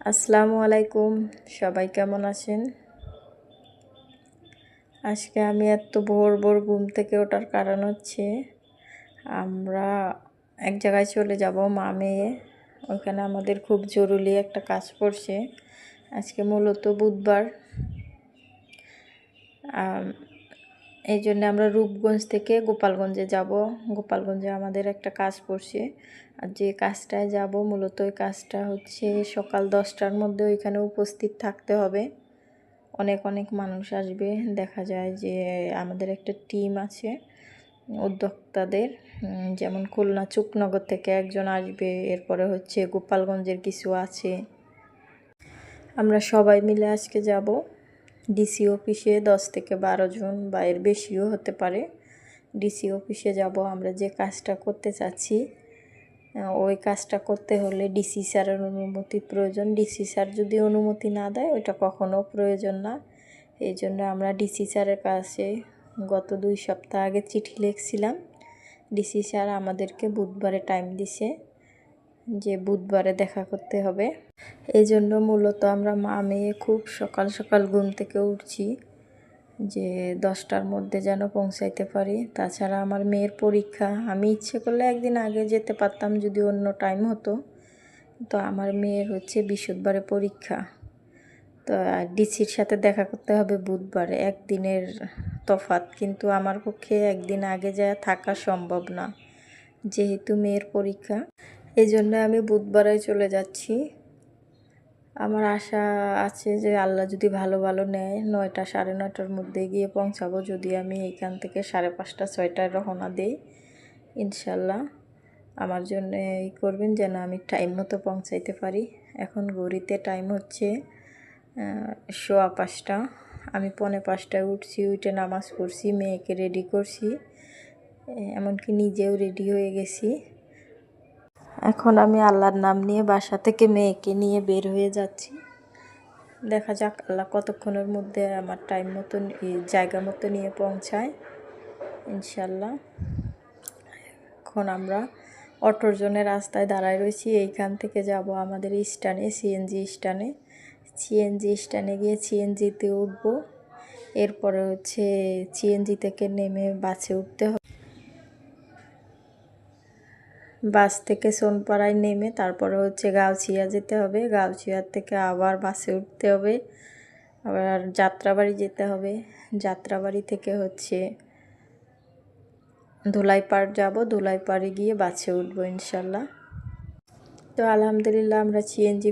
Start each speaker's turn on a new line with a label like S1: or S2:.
S1: আসসালামু আলাইকুম, সবাই কেমন আছেন? আজকে আমি এত ভোর ভোর ঘুম থেকে ওঠার কারণ হচ্ছে আমরা এক জায়গায় চলে যাব মা মেয়ে। ওখানে আমাদের খুব জরুরি একটা কাজ পড়ছে। আজকে মূলত বুধবার, এই জন্য আমরা রূপগঞ্জ থেকে গোপালগঞ্জে যাব। গোপালগঞ্জে আমাদের একটা কাজ পড়ছে, আর যে কাজটায় যাব মূলত ওই কাজটা হচ্ছে সকাল 10টার মধ্যে ওইখানে উপস্থিত থাকতে হবে। অনেক অনেক মানুষ আসবে। দেখা যায় যে আমাদের একটা টিম আছে উদ্যোক্তাদের, যেমন খুলনা চুকনগর থেকে একজন আসবে, এরপরে হচ্ছে গোপালগঞ্জের কিছু আছে। আমরা সবাই মিলে আজকে যাব ডিসি অফিসে। 10 থেকে 12 জন বা এর বেশিও হতে পারে। ডিসি অফিসে যাব। আমরা যে কাজটা করতে চাচ্ছি ওই কাজটা করতে হলে ডিসি স্যারের অনুমতি প্রয়োজন। ডিসি স্যার যদি অনুমতি না দেয় ওইটা কখনো প্রয়োজন না। এই জন্য আমরা ডিসি স্যারের কাছে গত 2 সপ্তাহ আগে চিঠি লিখছিলাম। ডিসি স্যার আমাদেরকে বুধবারে টাইম দিছে যে বুধবারে দেখা করতে হবে। এই জন্য মূলত আমরা মা মেয়ে খুব সকাল সকাল ঘুম থেকে উঠছি যে 10টার মধ্যে যেন পৌঁছাইতে পারি। তাছাড়া আমার মেয়ের পরীক্ষা, আমি ইচ্ছে করলে একদিন আগে যেতে পারতাম যদি অন্য টাইম হতো, তো আমার মেয়ের হচ্ছে বৃহস্পতিবারে পরীক্ষা। তো ডিসির সাথে দেখা করতে হবে বুধবারে, একদিনের তফাৎ। কিন্তু আমার পক্ষে একদিন আগে যা থাকা সম্ভব না, যেহেতু মেয়ের পরীক্ষা। এই জন্য আমি বুধবারে চলে যাচ্ছি। আমার আশা আছে যে আল্লাহ যদি ভালো ভালো নেয় 9টা 9:30টার মধ্যে গিয়ে পৌঁছাবো। যদি আমি এইখান থেকে 5:30 6টায় রওনা দিই, ইনশাল্লাহ আমার জন্য এই করবেন যেন আমি টাইম মতো পৌঁছাইতে পারি। এখন ঘড়িতে টাইম হচ্ছে 5:15। আমি 4:45টায় উঠছি, উঠে নামাজ পড়ছি, মেয়েকে রেডি করছি, এমনকি নিজেও রেডি হয়ে গেছি। এখন আমি আল্লাহর নাম নিয়ে বাসা থেকে মেয়েকে নিয়ে বের হয়ে যাচ্ছি। দেখা যাক আল্লাহ কতক্ষণের মধ্যে আমার টাইম মতো জায়গা মতো নিয়ে পৌঁছায়, ইনশাল্লাহ। এখন আমরা অটোর জন্য রাস্তায় দাঁড়ায় রয়েছি। এইখান থেকে যাব আমাদের স্ট্যান্ডে, সিএনজি স্ট্যান্ডে। সিএনজি স্ট্যান্ডে গিয়ে সিএনজিতে উঠব। এরপরে হচ্ছে সিএনজি থেকে নেমে বাসে উঠতে হবে। বাস থেকে সোনপাড়ায় নেমে তারপরে হচ্ছে গাউছিয়া যেতে হবে। গাউছিয়ার থেকে আবার বাসে উঠতে হবে, আবার যাত্রাবাড়ি যেতে হবে। যাত্রাবাড়ি থেকে হচ্ছে ধুলাইপাড় যাব, ধুলাইপাড়ে গিয়ে বাসে উঠবো ইনশাল্লাহ। তো আলহামদুলিল্লাহ আমরা সিএনজি